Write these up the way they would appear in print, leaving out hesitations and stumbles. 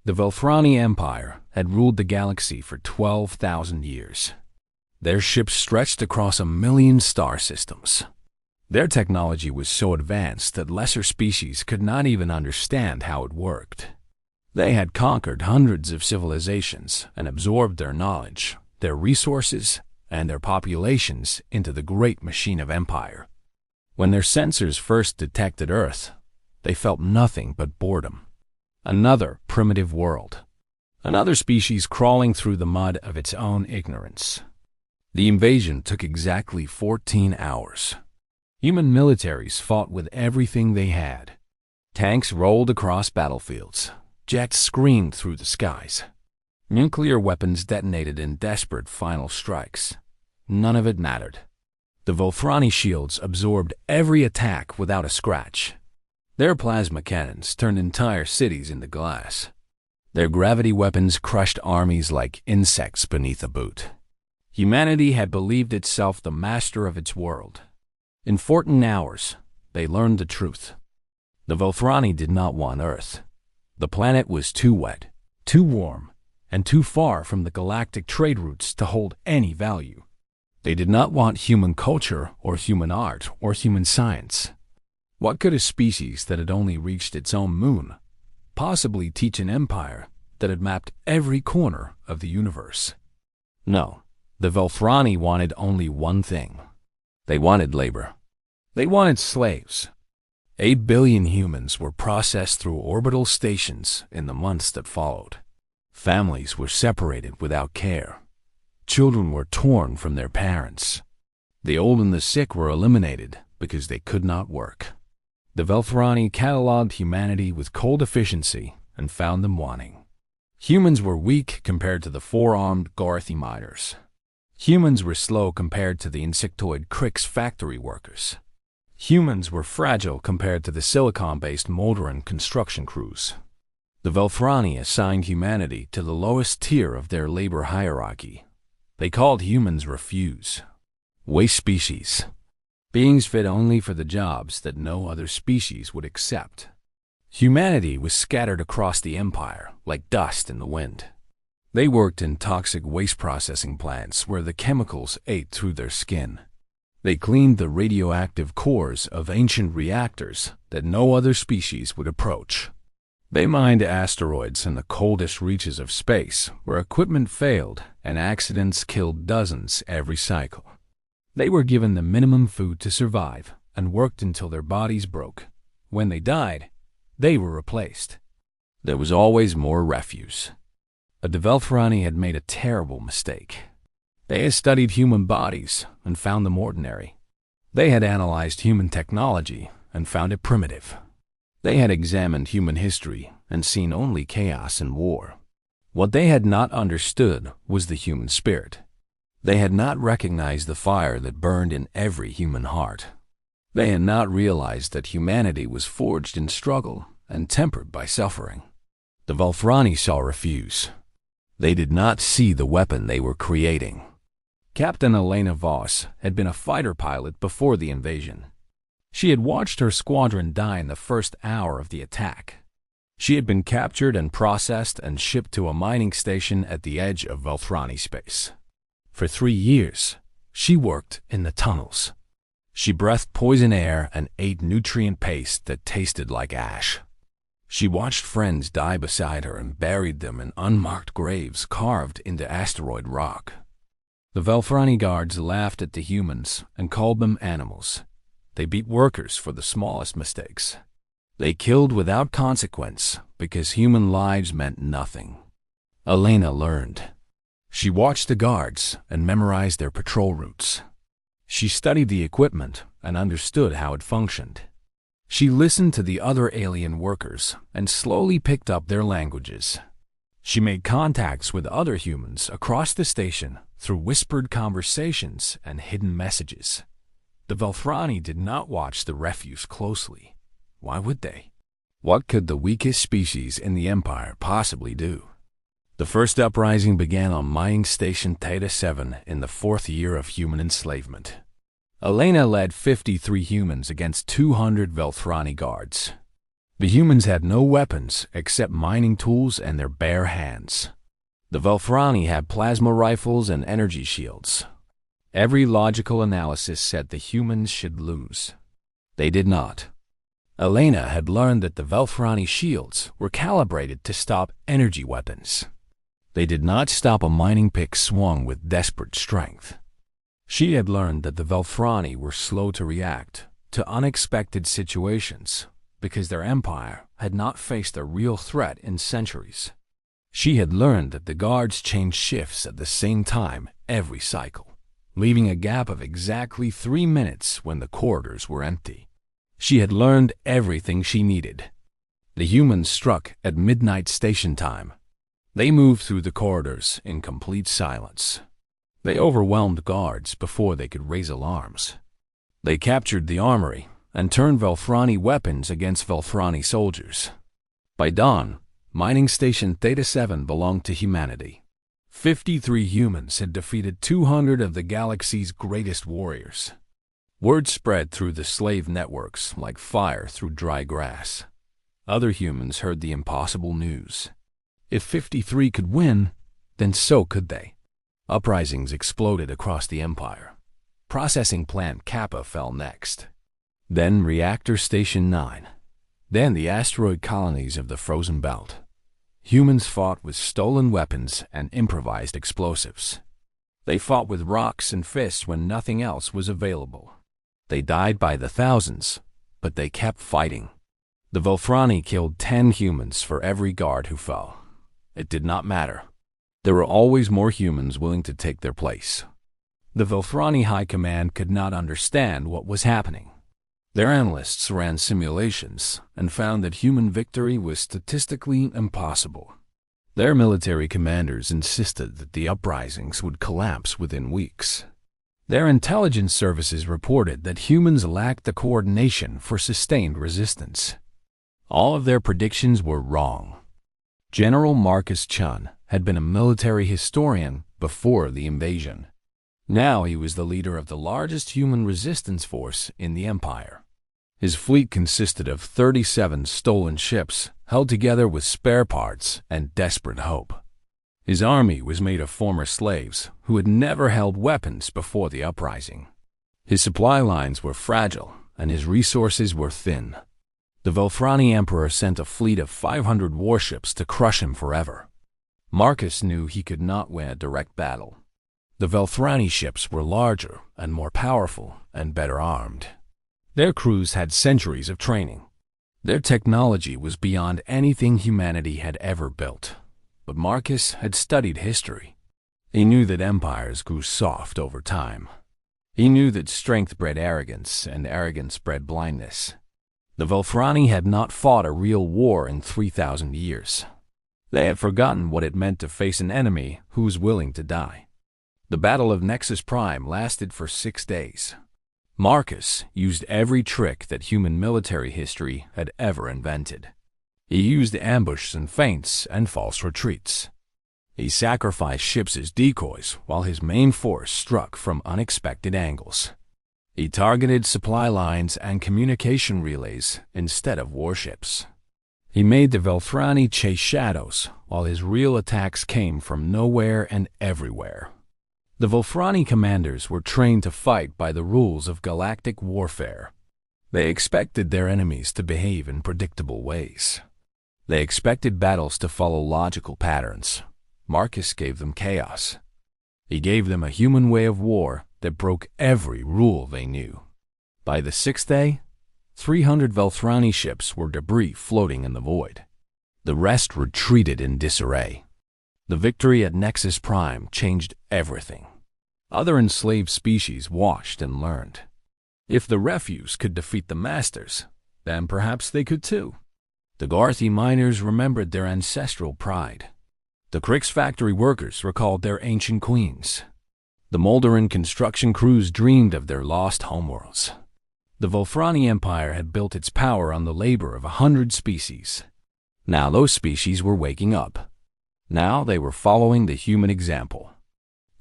The Velthrani Empire had ruled the galaxy for 12,000 years. Their ships stretched across 1,000,000 star systems. Their technology was so advanced that lesser species could not even understand how it worked. They had conquered hundreds of civilizations and absorbed their knowledge, their resources, and their populations into the great machine of empire. When their sensors first detected Earth, they felt nothing but boredom. Another primitive world. Another species crawling through the mud of its own ignorance. The invasion took exactly 14 hours. Human militaries fought with everything they had. Tanks rolled across battlefields. Jets screamed through the skies. Nuclear weapons detonated in desperate final strikes. None of it mattered. The Velthrani shields absorbed every attack without a scratch. Their plasma cannons turned entire cities into glass. Their gravity weapons crushed armies like insects beneath a boot. Humanity had believed itself the master of its world. In 14 hours, they learned the truth. The Velthrani did not want Earth. The planet was too wet, too warm, and too far from the galactic trade routes to hold any value. They did not want human culture or human art or human science. What could a species that had only reached its own moon possibly teach an empire that had mapped every corner of the universe? No, the Velthrani wanted only one thing. They wanted labor. They wanted slaves. 8 billion humans were processed through orbital stations in the months that followed. Families were separated without care. Children were torn from their parents. The old and the sick were eliminated because they could not work. The Velthrani cataloged humanity with cold efficiency and found them wanting. Humans were weak compared to the four-armed Garthimiders. Humans were slow compared to the insectoid Krix factory workers. Humans were fragile compared to the silicon-based Moldoran construction crews. The Velthrani assigned humanity to the lowest tier of their labor hierarchy. They called humans refuse, waste species, beings fit only for the jobs that no other species would accept. Humanity was scattered across the empire like dust in the wind. They worked in toxic waste processing plants where the chemicals ate through their skin. They cleaned the radioactive cores of ancient reactors that no other species would approach. They mined asteroids in the coldest reaches of space where equipment failed and accidents killed dozens every cycle. They were given the minimum food to survive and worked until their bodies broke. When they died, they were replaced. There was always more refuse. The Velthrani had made a terrible mistake. They had studied human bodies and found them ordinary. They had analyzed human technology and found it primitive. They had examined human history and seen only chaos and war. What they had not understood was the human spirit. They had not recognized the fire that burned in every human heart. They had not realized that humanity was forged in struggle and tempered by suffering. The Velthrani saw refuse. They did not see the weapon they were creating. Captain Elena Voss had been a fighter pilot before the invasion. She had watched her squadron die in the first hour of the attack. She had been captured and processed and shipped to a mining station at the edge of Velthrani space. For 3 years, she worked in the tunnels. She breathed poison air and ate nutrient paste that tasted like ash. She watched friends die beside her and buried them in unmarked graves carved into asteroid rock. The Velthrani guards laughed at the humans and called them animals. They beat workers for the smallest mistakes. They killed without consequence because human lives meant nothing. Elena learned. She watched the guards and memorized their patrol routes. She studied the equipment and understood how it functioned. She listened to the other alien workers and slowly picked up their languages. She made contacts with other humans across the station through whispered conversations and hidden messages. The Velthrani did not watch the refuse closely. Why would they? What could the weakest species in the Empire possibly do? The first uprising began on mining station Theta 7 in the 4th year of human enslavement. Elena led 53 humans against 200 Velthrani guards. The humans had no weapons except mining tools and their bare hands. The Velthrani had plasma rifles and energy shields. Every logical analysis said the humans should lose. They did not. Elena had learned that the Velthrani shields were calibrated to stop energy weapons. They did not stop a mining pick swung with desperate strength. She had learned that the Velthrani were slow to react to unexpected situations because their empire had not faced a real threat in centuries. She had learned that the guards changed shifts at the same time every cycle, leaving a gap of exactly 3 minutes when the corridors were empty. She had learned everything she needed. The humans struck at midnight station time. They moved through the corridors in complete silence. They overwhelmed guards before they could raise alarms. They captured the armory and turned Velthrani weapons against Velthrani soldiers. By dawn, Mining Station Theta-7 belonged to humanity. 53 humans had defeated 200 of the galaxy's greatest warriors. Word spread through the slave networks like fire through dry grass. Other humans heard the impossible news. If 53 could win, then so could they. Uprisings exploded across the empire. Processing plant Kappa fell next. Then Reactor Station 9. Then the asteroid colonies of the frozen belt. Humans fought with stolen weapons and improvised explosives. They fought with rocks and fists when nothing else was available. They died by the thousands, but they kept fighting. The Velthrani killed 10 humans for every guard who fell. It did not matter. There were always more humans willing to take their place. The Velthrani High Command could not understand what was happening. Their analysts ran simulations and found that human victory was statistically impossible. Their military commanders insisted that the uprisings would collapse within weeks. Their intelligence services reported that humans lacked the coordination for sustained resistance. All of their predictions were wrong. General Marcus Chun had been a military historian before the invasion. Now he was the leader of the largest human resistance force in the empire. His fleet consisted of 37 stolen ships held together with spare parts and desperate hope. His army was made of former slaves who had never held weapons before the uprising. His supply lines were fragile and his resources were thin. The Velthrani Emperor sent a fleet of 500 warships to crush him forever. Marcus knew he could not win a direct battle. The Velthrani ships were larger and more powerful and better armed. Their crews had centuries of training. Their technology was beyond anything humanity had ever built. But Marcus had studied history. He knew that empires grew soft over time. He knew that strength bred arrogance and arrogance bred blindness. The Velthrani had not fought a real war in 3,000 years. They had forgotten what it meant to face an enemy who was willing to die. The Battle of Nexus Prime lasted for 6 days. Marcus used every trick that human military history had ever invented. He used ambushes and feints and false retreats. He sacrificed ships as decoys while his main force struck from unexpected angles. He targeted supply lines and communication relays instead of warships. He made the Velthrani chase shadows while his real attacks came from nowhere and everywhere. The Velthrani commanders were trained to fight by the rules of galactic warfare. They expected their enemies to behave in predictable ways. They expected battles to follow logical patterns. Marcus gave them chaos. He gave them a human way of war that broke every rule they knew. By the 6th day, 300 Velthrani ships were debris floating in the void. The rest retreated in disarray. The victory at Nexus Prime changed everything. Other enslaved species watched and learned. If the refuse could defeat the masters, then perhaps they could too. The Garthi miners remembered their ancestral pride. The Crix factory workers recalled their ancient queens. The Molderan construction crews dreamed of their lost homeworlds. The Velthrani Empire had built its power on the labor of 100 species. Now those species were waking up. Now they were following the human example.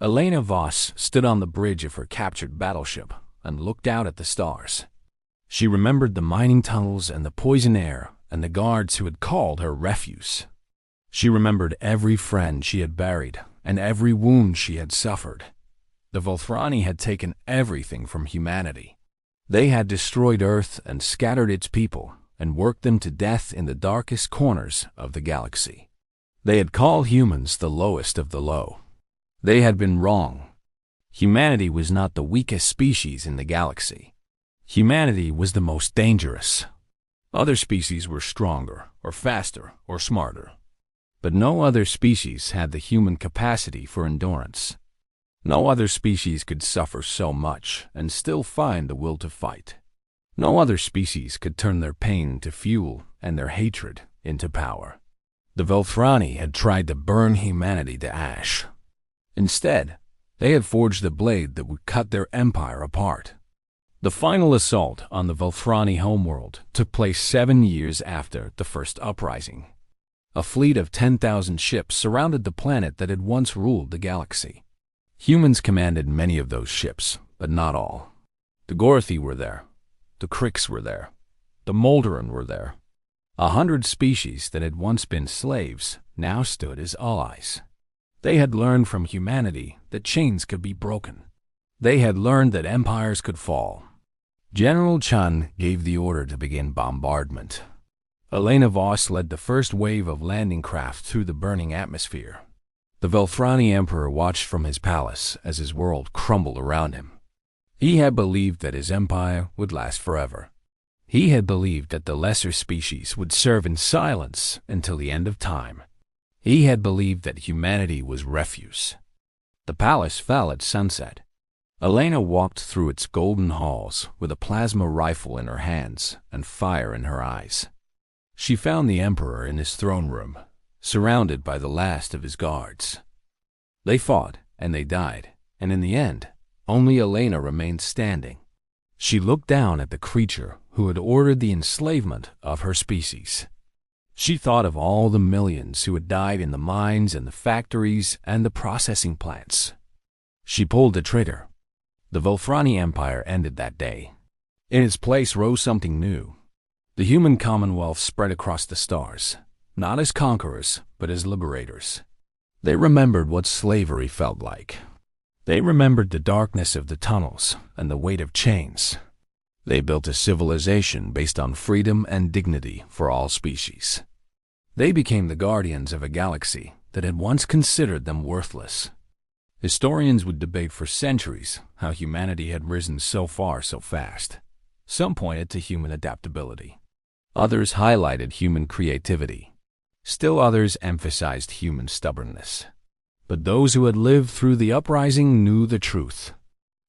Elena Voss stood on the bridge of her captured battleship and looked out at the stars. She remembered the mining tunnels and the poison air and the guards who had called her refuse. She remembered every friend she had buried and every wound she had suffered. The Volthrani had taken everything from humanity. They had destroyed Earth and scattered its people and worked them to death in the darkest corners of the galaxy. They had called humans the lowest of the low. They had been wrong. Humanity was not the weakest species in the galaxy. Humanity was the most dangerous. Other species were stronger, or faster, or smarter. But no other species had the human capacity for endurance. No other species could suffer so much and still find the will to fight. No other species could turn their pain into fuel and their hatred into power. The Volthrani had tried to burn humanity to ash. Instead, they had forged a blade that would cut their empire apart. The final assault on the Volthrani homeworld took place 7 years after the first uprising. A fleet of 10,000 ships surrounded the planet that had once ruled the galaxy. Humans commanded many of those ships, but not all. The Gorthi were there. The Krix were there. The Molderan were there. 100 species that had once been slaves now stood as allies. They had learned from humanity that chains could be broken. They had learned that empires could fall. General Chun gave the order to begin bombardment. Elena Voss led the first wave of landing craft through the burning atmosphere. The Volthrani Emperor watched from his palace as his world crumbled around him. He had believed that his empire would last forever. He had believed that the lesser species would serve in silence until the end of time. He had believed that humanity was refuse. The palace fell at sunset. Elena walked through its golden halls with a plasma rifle in her hands and fire in her eyes. She found the Emperor in his throne room, surrounded by the last of his guards. They fought, and they died, and in the end, only Elena remained standing. She looked down at the creature who had ordered the enslavement of her species. She thought of all the millions who had died in the mines and the factories and the processing plants. She pulled the trigger. The Volthrani Empire ended that day. In its place rose something new. The human commonwealth spread across the stars, not as conquerors, but as liberators. They remembered what slavery felt like. They remembered the darkness of the tunnels and the weight of chains. They built a civilization based on freedom and dignity for all species. They became the guardians of a galaxy that had once considered them worthless. Historians would debate for centuries how humanity had risen so far so fast. Some pointed to human adaptability. Others highlighted human creativity. Still others emphasized human stubbornness. But those who had lived through the uprising knew the truth.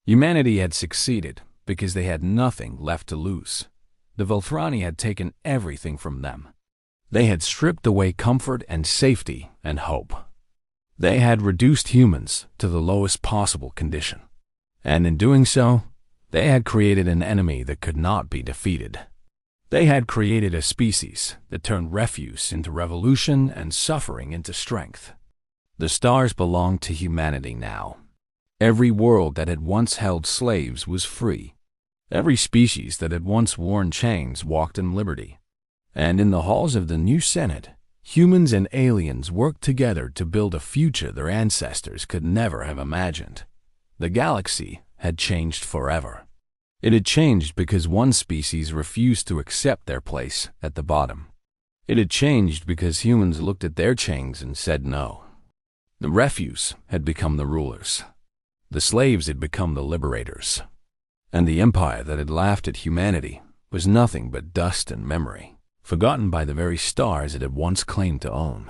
Humanity had succeeded because they had nothing left to lose. The Volthrani had taken everything from them. They had stripped away comfort and safety and hope. They had reduced humans to the lowest possible condition. And in doing so, they had created an enemy that could not be defeated. They had created a species that turned refuse into revolution and suffering into strength. The stars belonged to humanity now. Every world that had once held slaves was free. Every species that had once worn chains walked in liberty. And in the halls of the new Senate, humans and aliens worked together to build a future their ancestors could never have imagined. The galaxy had changed forever. It had changed because one species refused to accept their place at the bottom. It had changed because humans looked at their chains and said no. The refuse had become the rulers. The slaves had become the liberators. And the empire that had laughed at humanity was nothing but dust and memory, forgotten by the very stars it had once claimed to own.